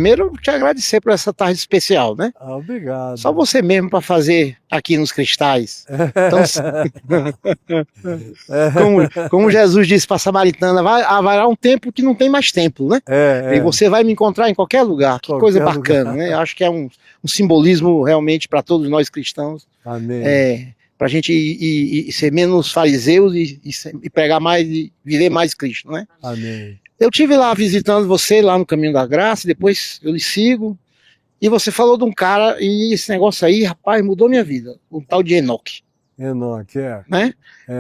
Primeiro, te agradecer por essa tarde especial, né? Obrigado. Só você mesmo para fazer aqui nos cristais. Então, como Jesus disse para a Samaritana, haverá um tempo que não tem mais templo, né? E você vai me encontrar em qualquer lugar. Que coisa bacana, né? Eu acho que é um simbolismo realmente para todos nós cristãos. Amém. Para a gente ir ser menos fariseus e pregar mais e viver mais Cristo, né? Amém. Eu tive lá visitando você lá no Caminho da Graça, depois eu lhe sigo, e você falou de um cara, e esse negócio aí, rapaz, mudou minha vida, o tal de Enoque. Enoque, né?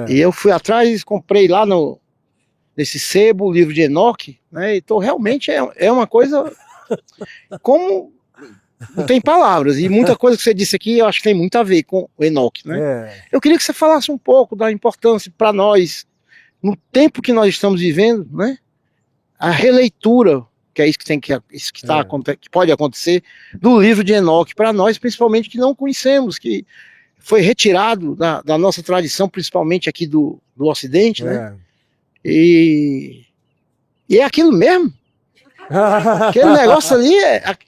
E eu fui atrás, comprei lá nesse sebo o livro de Enoque, né? Então realmente é uma coisa como não tem palavras, e muita coisa que você disse aqui eu acho que tem muito a ver com o Enoque, né? Eu queria que você falasse um pouco da importância para nós, no tempo que nós estamos vivendo, né? A releitura, que é isso que pode acontecer, do livro de Enoque, para nós, principalmente, que não conhecemos, que foi retirado da nossa tradição, principalmente aqui do Ocidente, né? E é aquilo mesmo. Aquele negócio ali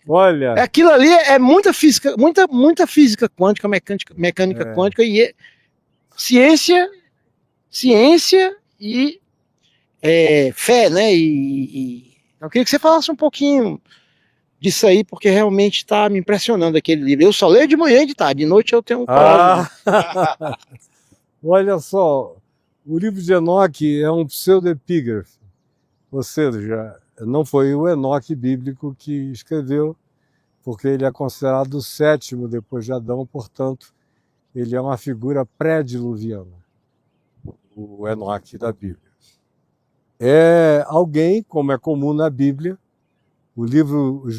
olha, aquilo ali é muita física, muita física quântica, mecânica quântica, e ciência e fé, né? Eu queria que você falasse um pouquinho disso aí, porque realmente está me impressionando aquele livro. Eu só leio de manhã e de tarde, de noite eu tenho olha só, o livro de Enoque é um pseudepígrafe, ou seja, não foi o Enoque bíblico que escreveu, porque ele é considerado o sétimo depois de Adão, portanto, ele é uma figura pré-diluviana, o Enoque da Bíblia. É alguém, como é comum na Bíblia, os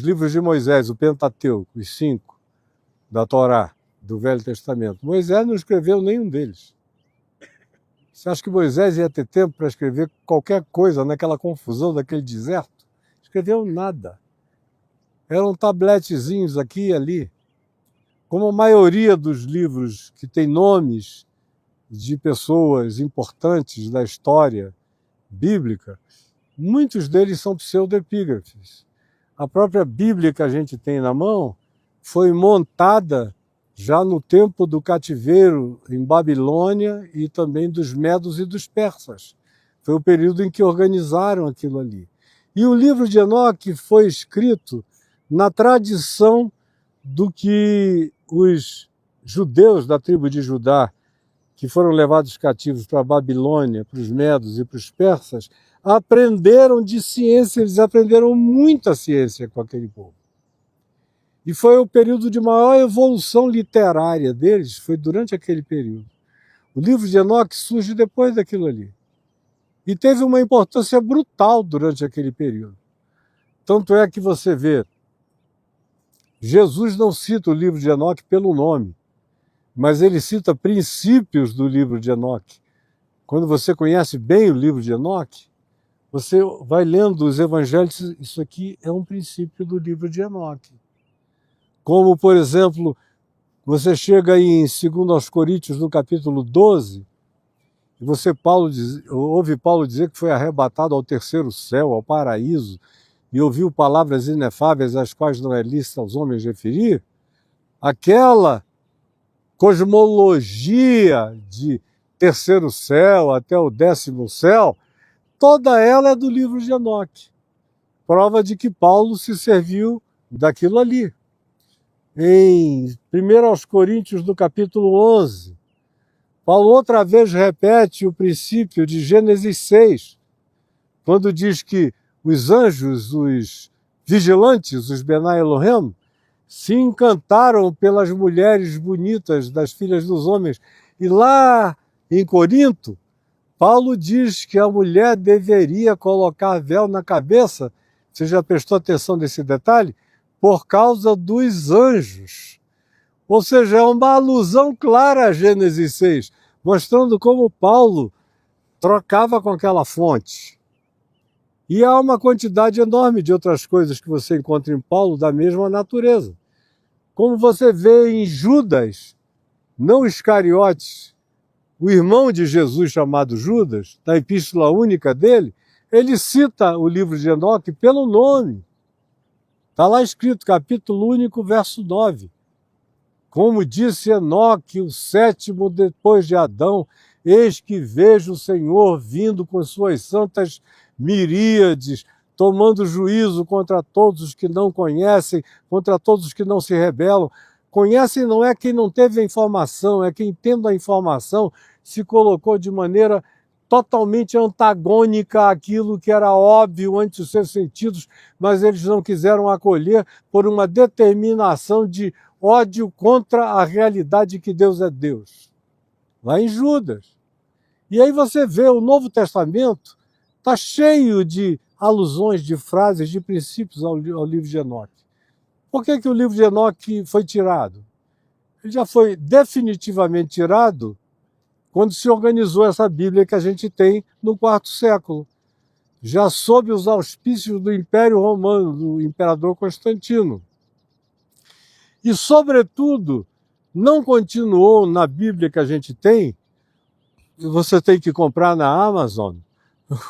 livros de Moisés, o Pentateuco, os 5 da Torá, do Velho Testamento. Moisés não escreveu nenhum deles. Você acha que Moisés ia ter tempo para escrever qualquer coisa naquela confusão daquele deserto? Escreveu nada. Eram tabletezinhos aqui e ali. Como a maioria dos livros que tem nomes de pessoas importantes da história bíblica, muitos deles são pseudepígrafes. A própria Bíblia que a gente tem na mão foi montada já no tempo do cativeiro em Babilônia e também dos medos e dos persas. Foi o período em que organizaram aquilo ali. E o livro de Enoque foi escrito na tradição do que os judeus da tribo de Judá, que foram levados cativos para a Babilônia, para os medos e para os persas, aprenderam de ciência, eles aprenderam muita ciência com aquele povo. E foi o período de maior evolução literária deles, foi durante aquele período. O livro de Enoque surge depois daquilo ali. E teve uma importância brutal durante aquele período. Tanto é que você vê, Jesus não cita o livro de Enoque pelo nome, mas ele cita princípios do livro de Enoque. Quando você conhece bem o livro de Enoque, você vai lendo os evangelhos, isso aqui é um princípio do livro de Enoque. Como, por exemplo, você chega aí em 2 Coríntios, no capítulo 12, e você ouve Paulo dizer que foi arrebatado ao terceiro céu, ao paraíso, e ouviu palavras inefáveis às quais não é lícito aos homens referir. Aquela cosmologia de terceiro céu até o 10º céu, toda ela é do livro de Enoque. Prova de que Paulo se serviu daquilo ali. Em 1 Coríntios, no capítulo 11, Paulo outra vez repete o princípio de Gênesis 6, quando diz que os anjos, os vigilantes, os Benai Elohim, se encantaram pelas mulheres bonitas das filhas dos homens. E lá em Corinto, Paulo diz que a mulher deveria colocar véu na cabeça, você já prestou atenção nesse detalhe? Por causa dos anjos. Ou seja, é uma alusão clara a Gênesis 6, mostrando como Paulo trocava com aquela fonte. E há uma quantidade enorme de outras coisas que você encontra em Paulo da mesma natureza. Como você vê em Judas, não Iscariotes, o irmão de Jesus chamado Judas, na epístola única dele, ele cita o livro de Enoque pelo nome. Está lá escrito, capítulo único, verso 9. Como disse Enoque, o sétimo depois de Adão, eis que vejo o Senhor vindo com suas santas miríades, tomando juízo contra todos os que não conhecem, contra todos os que não se rebelam. Conhecem não é quem não teve a informação, é quem, tendo a informação, se colocou de maneira totalmente antagônica àquilo que era óbvio ante os seus sentidos, mas eles não quiseram acolher por uma determinação de ódio contra a realidade que Deus é Deus. Lá em Judas. E aí você vê o Novo Testamento está cheio de alusões, de frases, de princípios ao livro de Enoque. Por que o livro de Enoque foi tirado? Ele já foi definitivamente tirado quando se organizou essa Bíblia que a gente tem no IV século, já sob os auspícios do Império Romano, do imperador Constantino. E, sobretudo, não continuou na Bíblia que a gente tem, você tem que comprar na Amazon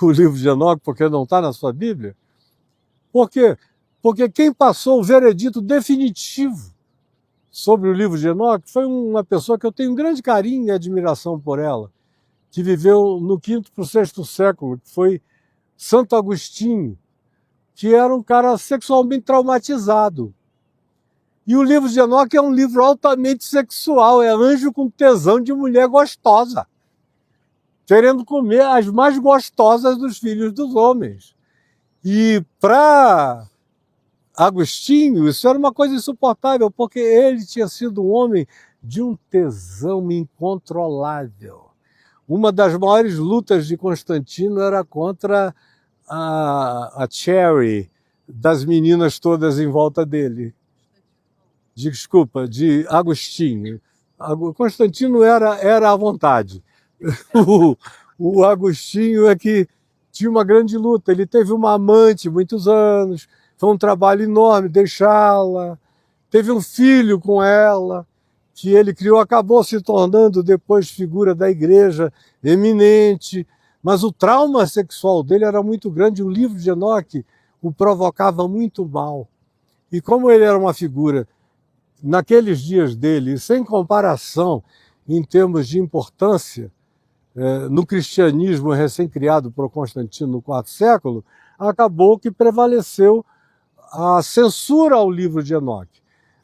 o livro de Enoque, porque não está na sua Bíblia. Por quê? Porque quem passou o veredito definitivo sobre o livro de Enoque foi uma pessoa que eu tenho um grande carinho e admiração por ela, que viveu no V para o VI século, que foi Santo Agostinho, que era um cara sexualmente traumatizado. E o livro de Enoque é um livro altamente sexual, é anjo com tesão de mulher gostosa, querendo comer as mais gostosas dos filhos dos homens. E para Agostinho, isso era uma coisa insuportável, porque ele tinha sido um homem de um tesão incontrolável. Uma das maiores lutas de Constantino era contra a Cherry, das meninas todas em volta dele. Desculpa, de Agostinho. Constantino era à vontade. O Agostinho é que tinha uma grande luta. Ele teve uma amante muitos anos, foi um trabalho enorme deixá-la. Teve um filho com ela, que ele criou, acabou se tornando depois figura da igreja eminente. Mas o trauma sexual dele era muito grande. O livro de Enoque o provocava muito mal. E como ele era uma figura, naqueles dias dele, sem comparação em termos de importância, no cristianismo recém-criado por Constantino no IV século, acabou que prevaleceu a censura ao livro de Enoque.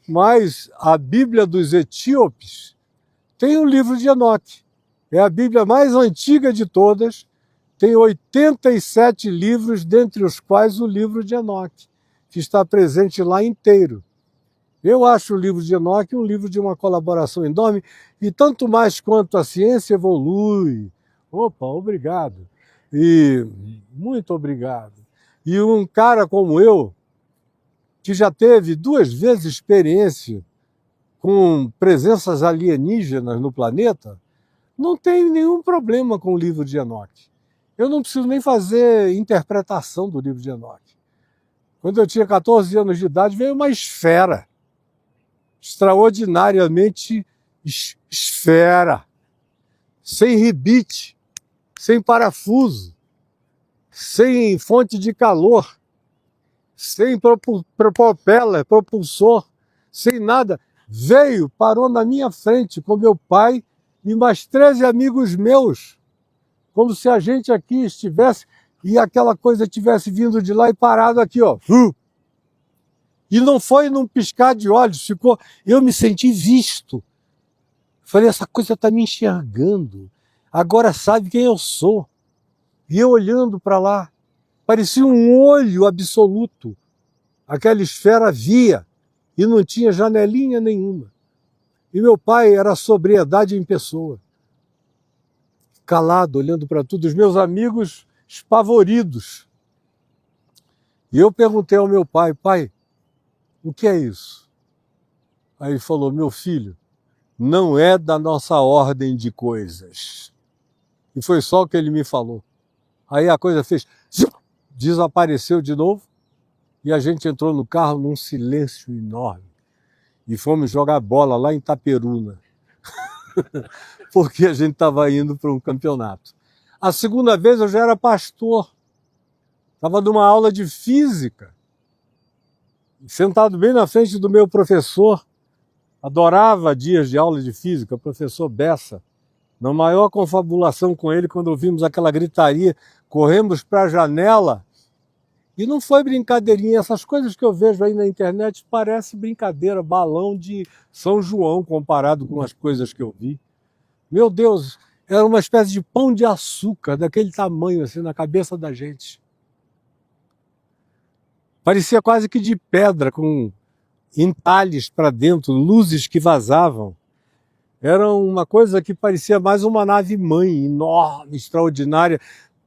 Mas a Bíblia dos Etíopes tem o livro de Enoque. É a Bíblia mais antiga de todas, tem 87 livros, dentre os quais o livro de Enoque, que está presente lá inteiro. Eu acho o livro de Enoque um livro de uma colaboração enorme, e tanto mais quanto a ciência evolui. Opa, obrigado. E muito obrigado. E um cara como eu, que já teve 2 vezes experiência com presenças alienígenas no planeta, não tem nenhum problema com o livro de Enoque. Eu não preciso nem fazer interpretação do livro de Enoque. Quando eu tinha 14 anos de idade, veio uma esfera, extraordinariamente esfera, sem ribite, sem parafuso, sem fonte de calor, sem propulsor, sem nada. Veio, parou na minha frente com meu pai e mais 13 amigos meus, como se a gente aqui estivesse e aquela coisa tivesse vindo de lá e parado aqui, ó. E não foi num piscar de olhos, ficou. Eu me senti visto. Falei, essa coisa está me enxergando. Agora sabe quem eu sou. E eu olhando para lá, parecia um olho absoluto. Aquela esfera via e não tinha janelinha nenhuma. E meu pai era sobriedade em pessoa. Calado, olhando para tudo. Os meus amigos espavoridos. E eu perguntei ao meu pai, pai, o que é isso? Aí ele falou, meu filho, não é da nossa ordem de coisas. E foi só o que ele me falou. Aí a coisa fez, desapareceu de novo, e a gente entrou no carro num silêncio enorme. E fomos jogar bola lá em Itaperuna, porque a gente estava indo para um campeonato. A segunda vez eu já era pastor, estava numa aula de física. sentado bem na frente do meu professor, adorava dias de aula de física, o professor Bessa. Na maior confabulação com ele, quando ouvimos aquela gritaria, corremos para a janela. E não foi brincadeirinha, essas coisas que eu vejo aí na internet parece brincadeira, balão de São João comparado com as coisas que eu vi. Meu Deus, era uma espécie de pão de açúcar, daquele tamanho assim, na cabeça da gente. Parecia quase que de pedra, com entalhes para dentro, luzes que vazavam. Era uma coisa que parecia mais uma nave-mãe, enorme, extraordinária,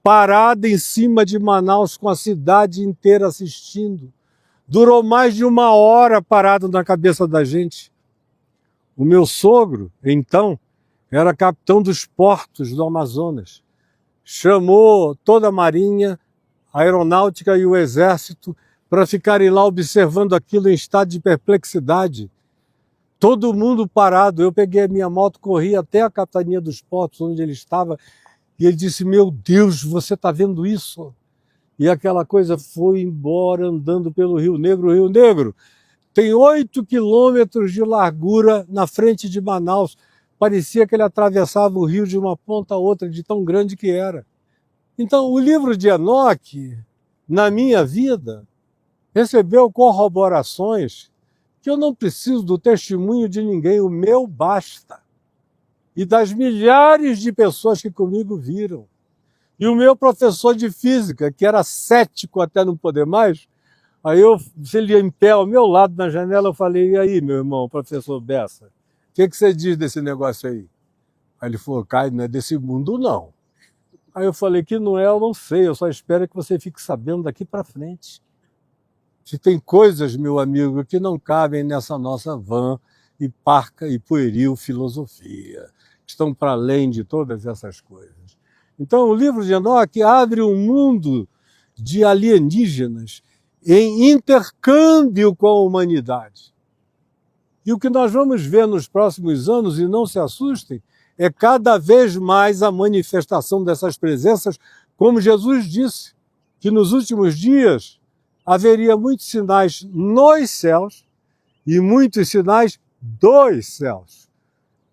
parada em cima de Manaus, com a cidade inteira assistindo. Durou mais de 1 hora parado na cabeça da gente. O meu sogro, então, era capitão dos portos do Amazonas. Chamou toda a marinha, a aeronáutica e o exército para ficarem lá observando aquilo em estado de perplexidade. Todo mundo parado. Eu peguei a minha moto, corri até a capitania dos portos, onde ele estava, e ele disse, meu Deus, você está vendo isso? E aquela coisa foi embora andando pelo Rio Negro. O Rio Negro tem 8 quilômetros de largura na frente de Manaus. Parecia que ele atravessava o rio de uma ponta a outra, de tão grande que era. Então, o livro de Enoque, na minha vida, recebeu corroborações que eu não preciso do testemunho de ninguém, o meu basta. E das milhares de pessoas que comigo viram. E o meu professor de física, que era cético até não poder mais, aí ele ia em pé ao meu lado na janela, eu falei, e aí, meu irmão, professor Bessa, o que você diz desse negócio aí? Aí ele falou, Caio, não é desse mundo não. Aí eu falei, que não é, eu não sei, eu só espero que você fique sabendo daqui para frente. Se tem coisas, meu amigo, que não cabem nessa nossa vã e parca e pueril filosofia, estão para além de todas essas coisas. Então, o livro de Enoque abre um mundo de alienígenas em intercâmbio com a humanidade. E o que nós vamos ver nos próximos anos, e não se assustem, é cada vez mais a manifestação dessas presenças, como Jesus disse, que nos últimos dias haveria muitos sinais nos céus e muitos sinais dos céus.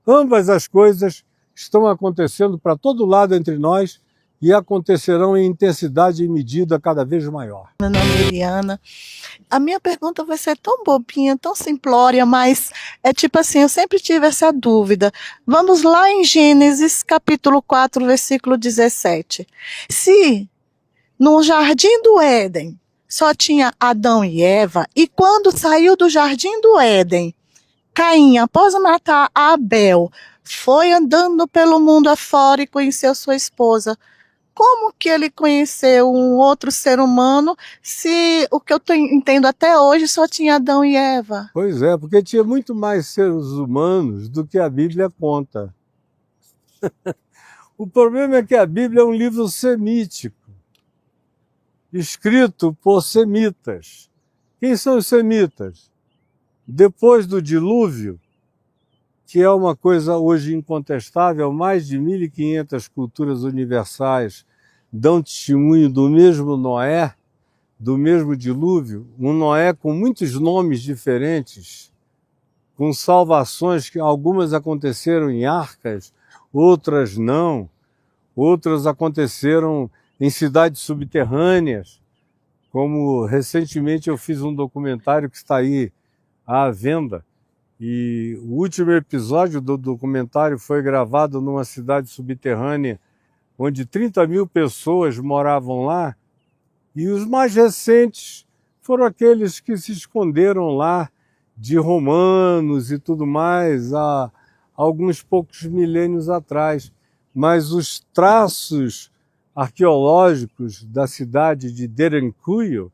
Ambas as coisas estão acontecendo para todo lado entre nós e acontecerão em intensidade e medida cada vez maior. Meu nome é Eliana. A minha pergunta vai ser tão bobinha, tão simplória, mas é tipo assim, eu sempre tive essa dúvida. Vamos lá em Gênesis, capítulo 4, versículo 17. Se no jardim do Éden só tinha Adão e Eva, e quando saiu do jardim do Éden, Caim, após matar Abel, foi andando pelo mundo afora e conheceu sua esposa. Como que ele conheceu um outro ser humano se o que eu entendo até hoje só tinha Adão e Eva? Pois é, porque tinha muito mais seres humanos do que a Bíblia conta. O problema é que a Bíblia é um livro semítico, escrito por semitas. Quem são os semitas? Depois do dilúvio, que é uma coisa hoje incontestável, mais de 1.500 culturas universais dão testemunho do mesmo Noé, do mesmo dilúvio, um Noé com muitos nomes diferentes, com salvações que algumas aconteceram em arcas, outras não, outras aconteceram em cidades subterrâneas, como recentemente eu fiz um documentário que está aí à venda, e o último episódio do documentário foi gravado numa cidade subterrânea onde 30.000 pessoas moravam lá, e os mais recentes foram aqueles que se esconderam lá de romanos e tudo mais há alguns poucos milênios atrás. Mas os traços arqueológicos da cidade de Derinkuyu,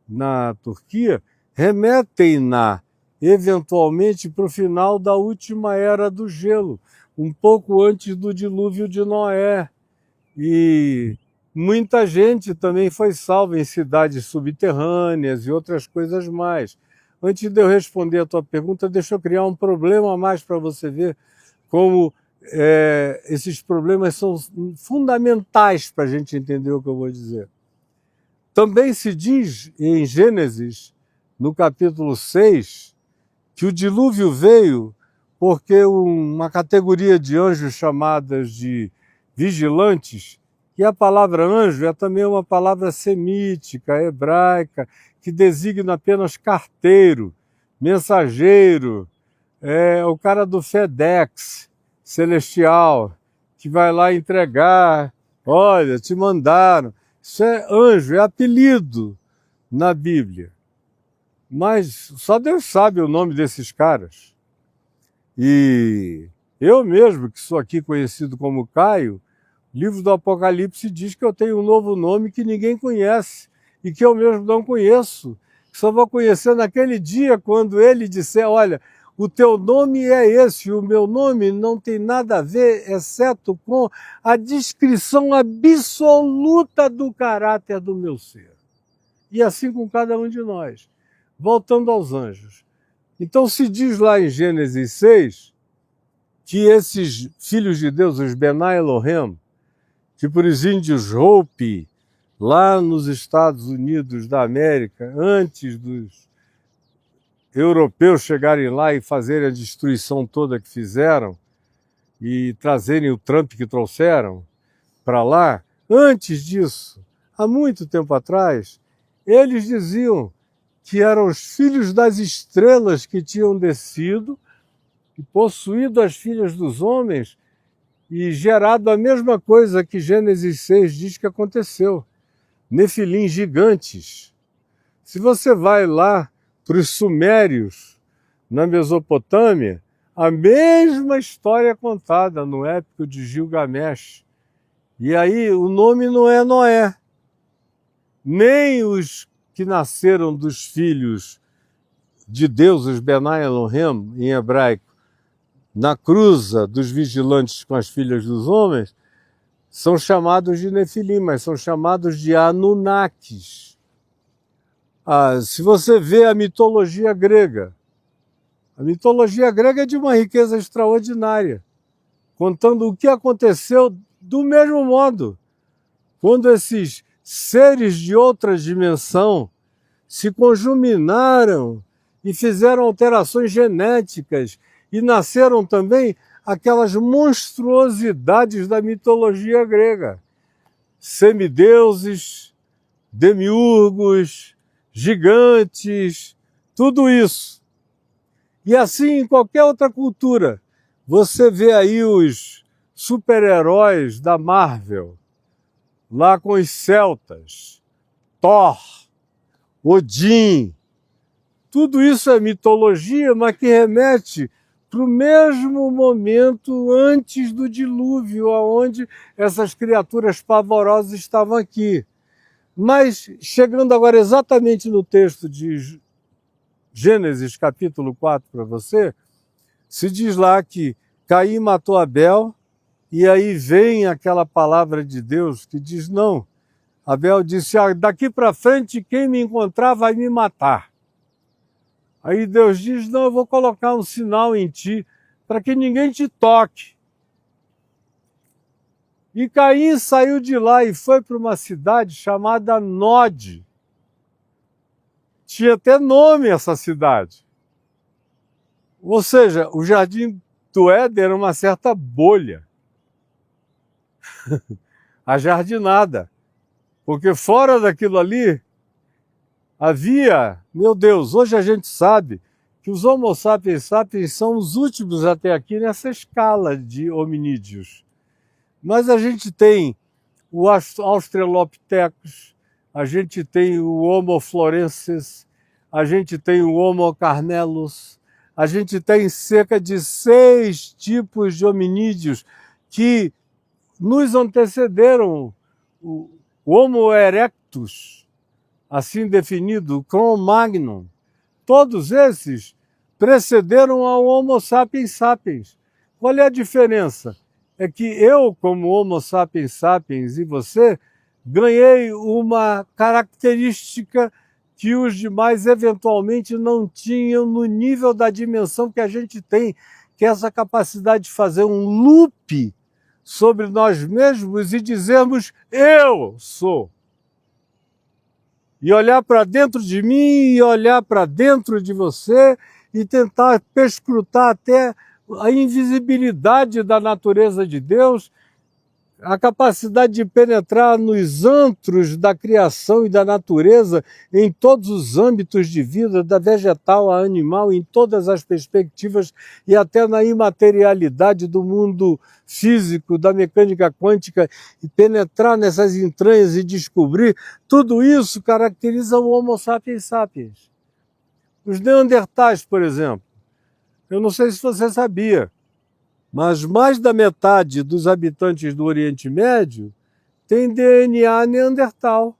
na Turquia, remetem-na eventualmente para o final da última era do gelo, um pouco antes do dilúvio de Noé. E muita gente também foi salva em cidades subterrâneas e outras coisas mais. Antes de eu responder a tua pergunta, deixa eu criar um problema a mais para você ver como esses problemas são fundamentais para a gente entender o que eu vou dizer. Também se diz em Gênesis no capítulo 6, que o dilúvio veio porque uma categoria de anjos chamadas de vigilantes, e a palavra anjo é também uma palavra semítica, hebraica, que designa apenas carteiro, mensageiro, o cara do FedEx celestial, que vai lá entregar, olha, te mandaram. Isso é anjo, é apelido na Bíblia. Mas só Deus sabe o nome desses caras. E eu mesmo, que sou aqui conhecido como Caio, o livro do Apocalipse diz que eu tenho um novo nome que ninguém conhece e que eu mesmo não conheço. Só vou conhecer naquele dia quando ele disser, olha, o teu nome é esse, o meu nome não tem nada a ver, exceto com a descrição absoluta do caráter do meu ser. E assim com cada um de nós. Voltando aos anjos. Então se diz lá em Gênesis 6 que esses filhos de Deus, os Benai Elohim, que por os índios Hopi, lá nos Estados Unidos da América, antes dos europeus chegarem lá e fazerem a destruição toda que fizeram e trazerem o Trump que trouxeram para lá, antes disso, há muito tempo atrás, eles diziam que eram os filhos das estrelas que tinham descido e possuído as filhas dos homens e gerado a mesma coisa que Gênesis 6 diz que aconteceu. Nefilim gigantes. Se você vai lá para os sumérios, na Mesopotâmia, a mesma história é contada no épico de Gilgamesh. E aí o nome não é Noé, nem os que nasceram dos filhos de Deus, os Benai Elohim, em hebraico, na cruza dos vigilantes com as filhas dos homens, são chamados de Nefilim, mas são chamados de Anunnakis. Se você vê a mitologia grega é de uma riqueza extraordinária, contando o que aconteceu do mesmo modo, quando esses seres de outra dimensão se conjuminaram e fizeram alterações genéticas e nasceram também aquelas monstruosidades da mitologia grega. Semideuses, demiurgos, gigantes, tudo isso. E assim em qualquer outra cultura, você vê aí os super-heróis da Marvel, lá com os celtas, Thor, Odin, tudo isso é mitologia, mas que remete para o mesmo momento antes do dilúvio, onde essas criaturas pavorosas estavam aqui. Mas, chegando agora exatamente no texto de Gênesis capítulo 4 para você, se diz lá que Caim matou Abel, e aí vem aquela palavra de Deus que diz, não, Abel disse, daqui para frente quem me encontrar vai me matar. Aí Deus diz, não, eu vou colocar um sinal em ti, para que ninguém te toque. E Caim saiu de lá e foi para uma cidade chamada Nod. Tinha até nome essa cidade. Ou seja, o jardim do Éden era uma certa bolha. A jardinada. Porque fora daquilo ali, havia, meu Deus, hoje a gente sabe que os Homo sapiens sapiens são os últimos até aqui nessa escala de hominídeos. Mas a gente tem o Australopithecus, a gente tem o Homo florensis, a gente tem o Homo carnellus, a gente tem cerca de 6 tipos de hominídeos que nos antecederam. O Homo erectus, assim definido, o Cro-Magnon, todos esses precederam ao Homo sapiens sapiens. Qual é a diferença? É que eu, como Homo sapiens sapiens, e você, ganhei uma característica que os demais eventualmente não tinham no nível da dimensão que a gente tem, que é essa capacidade de fazer um loop sobre nós mesmos e dizermos, eu sou. e olhar para dentro de mim e olhar para dentro de você e tentar perscrutar até a invisibilidade da natureza de Deus, a capacidade de penetrar nos antros da criação e da natureza, em todos os âmbitos de vida, da vegetal à animal, em todas as perspectivas e até na imaterialidade do mundo físico, da mecânica quântica, e penetrar nessas entranhas e descobrir, tudo isso caracteriza o Homo sapiens sapiens. Os neandertais, por exemplo, eu não sei se você sabia, mas mais da metade dos habitantes do Oriente Médio tem DNA neandertal,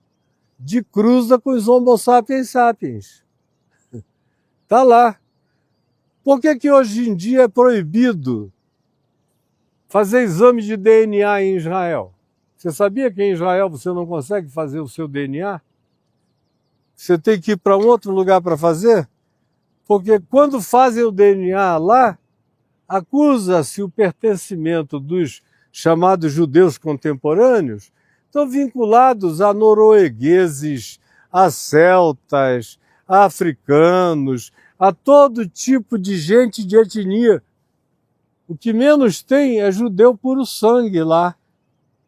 de cruza com os Homo sapiens sapiens. Está lá. Por que hoje em dia é proibido fazer exame de DNA em Israel? Você sabia que em Israel você não consegue fazer o seu DNA? Você tem que ir para um outro lugar para fazer? Porque quando fazem o DNA lá, acusa-se o pertencimento dos chamados judeus contemporâneos, estão vinculados a noruegueses, a celtas, a africanos, a todo tipo de gente de etnia. O que menos tem é judeu puro sangue lá.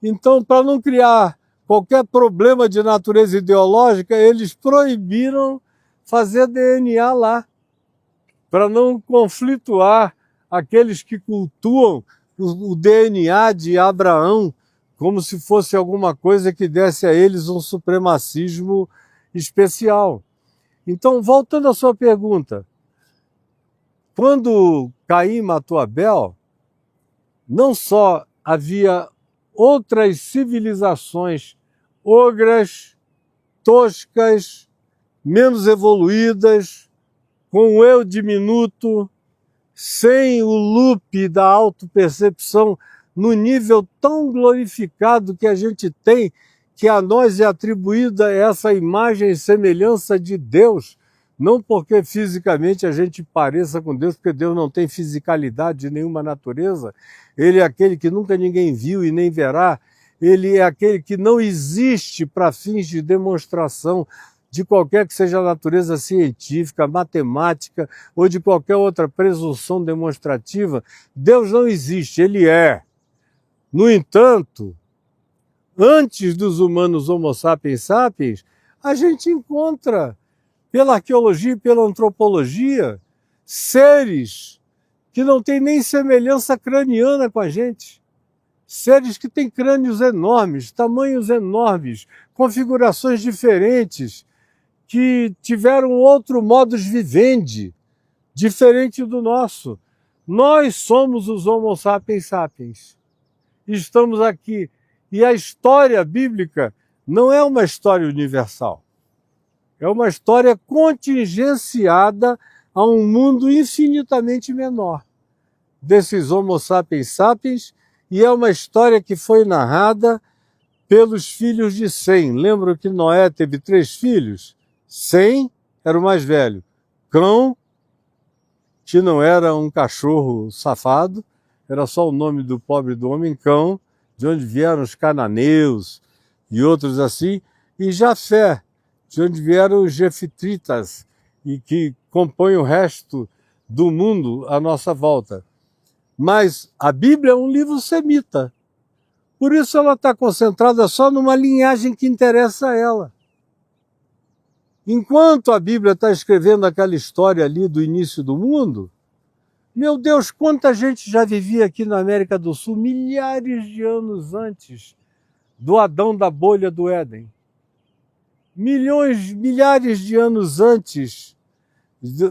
Então, para não criar qualquer problema de natureza ideológica, eles proibiram fazer DNA lá, para não conflituar aqueles que cultuam o DNA de Abraão como se fosse alguma coisa que desse a eles um supremacismo especial. Então, voltando à sua pergunta, quando Caim matou Abel, não só havia outras civilizações ogras, toscas, menos evoluídas, com o eu diminuto, sem o loop da autopercepção no nível tão glorificado que a gente tem, que a nós é atribuída essa imagem e semelhança de Deus, não porque fisicamente a gente pareça com Deus, porque Deus não tem fisicalidade de nenhuma natureza, ele é aquele que nunca ninguém viu e nem verá, ele é aquele que não existe para fins de demonstração de qualquer que seja a natureza científica, matemática ou de qualquer outra presunção demonstrativa. Deus não existe, ele é. No entanto, antes dos humanos Homo sapiens sapiens, a gente encontra, pela arqueologia e pela antropologia, seres que não têm nem semelhança craniana com a gente. Seres que têm crânios enormes, tamanhos enormes, configurações diferentes, que tiveram outro modus vivendi, diferente do nosso. Nós somos os Homo sapiens sapiens. Estamos aqui. E a história bíblica não é uma história universal. É uma história contingenciada a um mundo infinitamente menor desses Homo sapiens sapiens, e é uma história que foi narrada pelos filhos de Sem. Lembram que Noé teve 3 filhos? Sem era o mais velho. Cão, que não era um cachorro safado, era só o nome do pobre do homem, Cão, de onde vieram os cananeus e outros assim, e Jafé, de onde vieram os jefitritas, e que compõem o resto do mundo à nossa volta. Mas a Bíblia é um livro semita, por isso ela está concentrada só numa linhagem que interessa a ela. Enquanto a Bíblia está escrevendo aquela história ali do início do mundo, meu Deus, quanta gente já vivia aqui na América do Sul milhares de anos antes do Adão da bolha do Éden. Milhares de anos antes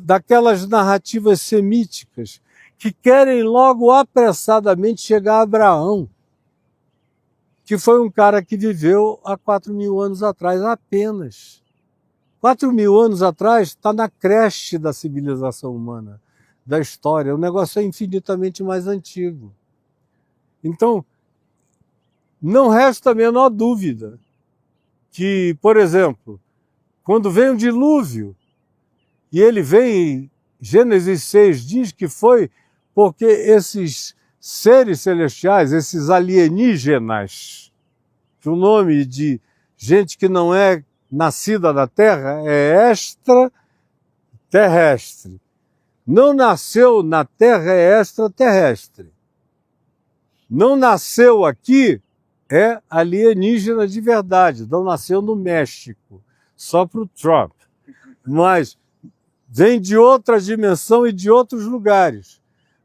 daquelas narrativas semíticas que querem logo apressadamente chegar a Abraão, que foi um cara que viveu há 4.000 anos atrás apenas. 4.000 anos atrás está na creche da civilização humana, da história. O negócio é infinitamente mais antigo. Então, não resta a menor dúvida que, por exemplo, quando vem o dilúvio, e ele vem em Gênesis 6, diz que foi porque esses seres celestiais, esses alienígenas, que o nome de gente que não é nascida da terra é extraterrestre. Não nasceu na terra é extraterrestre. Não nasceu aqui é alienígena de verdade. Não nasceu no México, só para o Trump. Mas vem de outra dimensão e de outros lugares.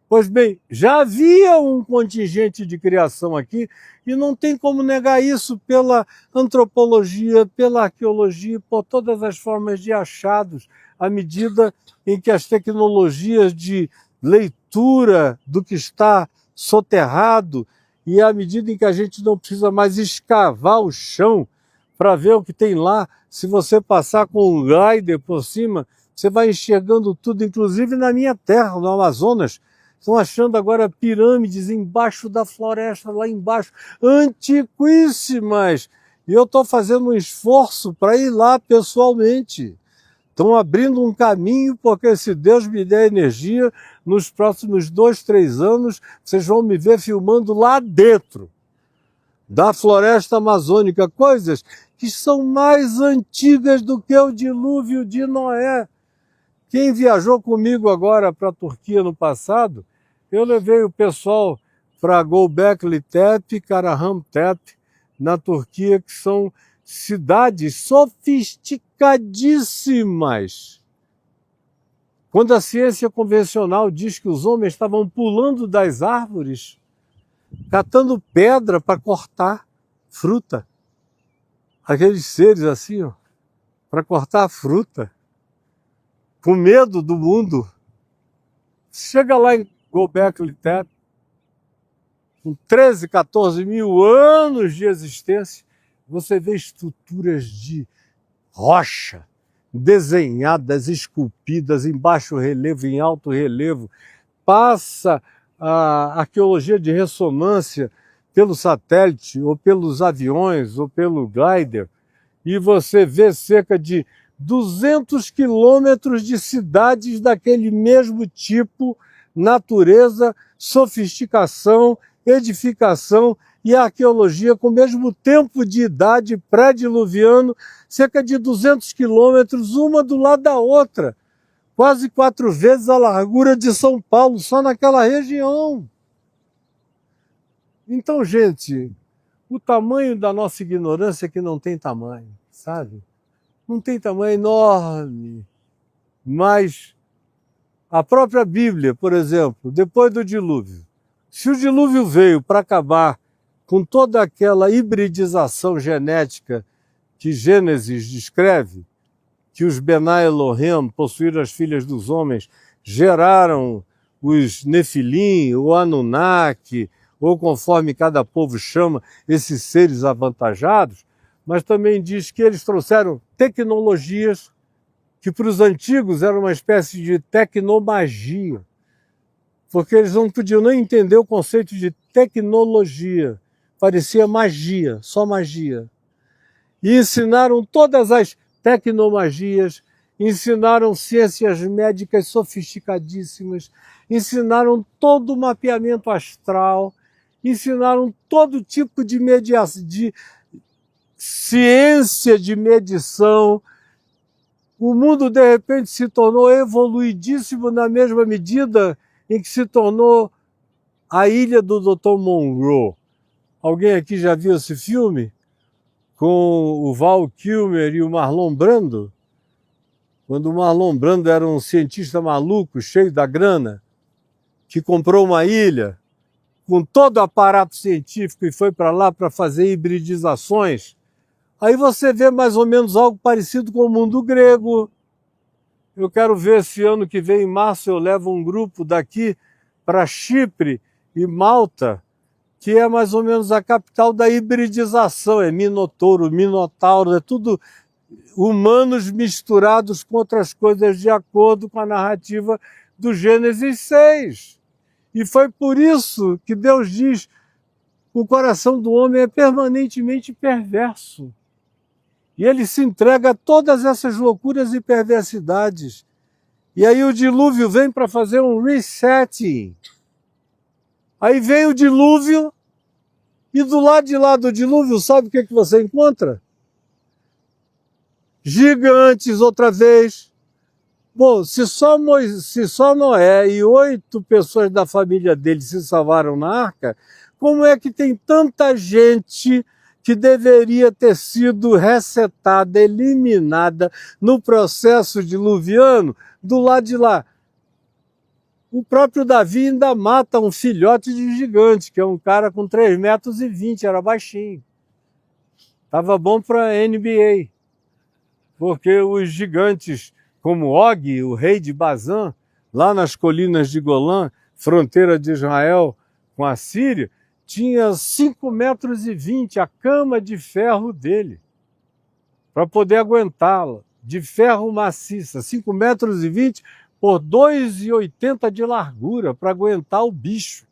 Pois bem, já havia um contingente de criação aqui e não tem como negar isso pela antropologia, pela arqueologia, por todas as formas de achados, à medida em que as tecnologias de leitura do que está soterrado e à medida em que a gente não precisa mais escavar o chão para ver o que tem lá, se você passar com um glider por cima, você vai enxergando tudo, inclusive na minha terra, no Amazonas. Estão achando agora pirâmides embaixo da floresta, lá embaixo, antiquíssimas. E eu estou fazendo um esforço para ir lá pessoalmente. Estão abrindo um caminho, porque se Deus me der energia, nos próximos 2, 3 anos, vocês vão me ver filmando lá dentro da floresta amazônica, coisas que são mais antigas do que o dilúvio de Noé. Quem viajou comigo agora para a Turquia no passado, eu levei o pessoal para Göbekli Tepe, Karahamtepe, na Turquia, que são cidades sofisticadíssimas. Quando a ciência convencional diz que os homens estavam pulando das árvores, catando pedra para cortar fruta. Aqueles seres assim, ó, para cortar a fruta, com medo do mundo. Chega lá em Göbekli Tepe, com 13, 14 mil anos de existência, você vê estruturas de rocha, desenhadas, esculpidas, em baixo relevo, em alto relevo. Passa a arqueologia de ressonância pelo satélite, ou pelos aviões, ou pelo glider, e você vê cerca de 200 quilômetros de cidades daquele mesmo tipo, natureza, sofisticação, edificação e arqueologia com o mesmo tempo de idade pré-diluviano, cerca de 200 quilômetros, uma do lado da outra, quase 4 vezes a largura de São Paulo, só naquela região. Então, gente, o tamanho da nossa ignorância é que não tem tamanho, sabe? Não tem tamanho, enorme. Mas a própria Bíblia, por exemplo, depois do dilúvio, se o dilúvio veio para acabar com toda aquela hibridização genética que Gênesis descreve, que os Benai Elohim, possuíram as filhas dos homens, geraram os Nefilim, o Anunnaki, ou conforme cada povo chama, esses seres avantajados, mas também diz que eles trouxeram tecnologias que para os antigos era uma espécie de tecnomagia, porque eles não podiam nem entender o conceito de tecnologia, parecia magia, só magia. E ensinaram todas as tecnomagias, ensinaram ciências médicas sofisticadíssimas, ensinaram todo o mapeamento astral, ensinaram todo tipo de ciência de medição. O mundo, de repente, se tornou evoluidíssimo na mesma medida em que se tornou a ilha do Dr. Monroe. Alguém aqui já viu esse filme? Com o Val Kilmer e o Marlon Brando? Quando o Marlon Brando era um cientista maluco, cheio da grana, que comprou uma ilha com todo o aparato científico e foi para lá para fazer hibridizações. Aí você vê mais ou menos algo parecido com o mundo grego. Eu quero ver esse ano que vem, em março, eu levo um grupo daqui para Chipre e Malta, que é mais ou menos a capital da hibridização. É Minotouro, Minotauro, é tudo humanos misturados com outras coisas de acordo com a narrativa do Gênesis 6. E foi por isso que Deus diz: o coração do homem é permanentemente perverso. E ele se entrega a todas essas loucuras e perversidades. E aí o dilúvio vem para fazer um resetting. Aí vem o dilúvio, e do lado de lá do dilúvio, sabe o que você encontra? gigantes outra vez. Bom, se só Noé e 8 pessoas da família dele se salvaram na arca, como é que tem tanta gente que deveria ter sido resetada, eliminada no processo diluviano do lado de lá? O próprio Davi ainda mata um filhote de gigante, que é um cara com 3,20 metros, era baixinho. Estava bom para a NBA, porque os gigantes como Og, o rei de Bazã, lá nas colinas de Golã, fronteira de Israel com a Síria, tinha 5,20 metros, a cama de ferro dele, para poder aguentá-la, de ferro maciça, 5,20 metros por 2,80 de largura, para aguentar o bicho.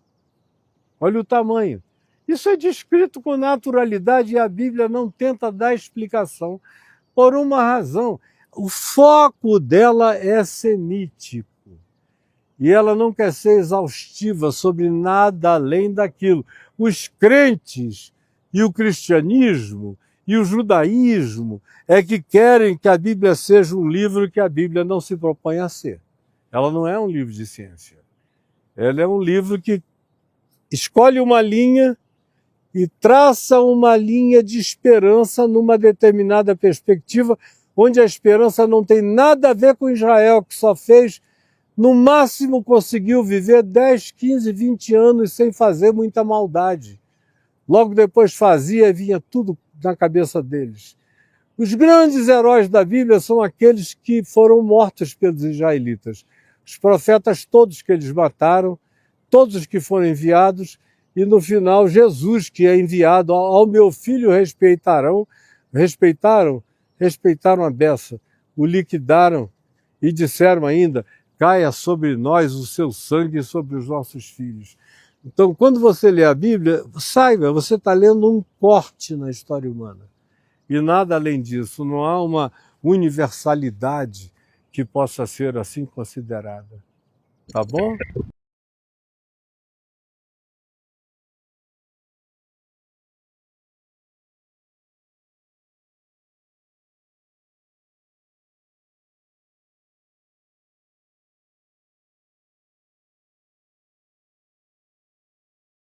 Olha o tamanho. Isso é descrito com naturalidade e a Bíblia não tenta dar explicação por uma razão. O foco dela é semítico. E ela não quer ser exaustiva sobre nada além daquilo. Os crentes e o cristianismo e o judaísmo é que querem que a Bíblia seja um livro que a Bíblia não se propõe a ser. Ela não é um livro de ciência. Ela é um livro que escolhe uma linha e traça uma linha de esperança numa determinada perspectiva, onde a esperança não tem nada a ver com Israel, que só fez, no máximo conseguiu viver 10, 15, 20 anos sem fazer muita maldade. Logo depois fazia e vinha tudo na cabeça deles. Os grandes heróis da Bíblia são aqueles que foram mortos pelos israelitas. Os profetas todos que eles mataram, todos os que foram enviados, e no final Jesus, que é enviado ao meu filho respeitaram a beça, o liquidaram e disseram ainda, caia sobre nós o seu sangue e sobre os nossos filhos. Então, quando você lê a Bíblia, saiba, você está lendo um corte na história humana. E nada além disso, não há uma universalidade que possa ser assim considerada. Tá bom?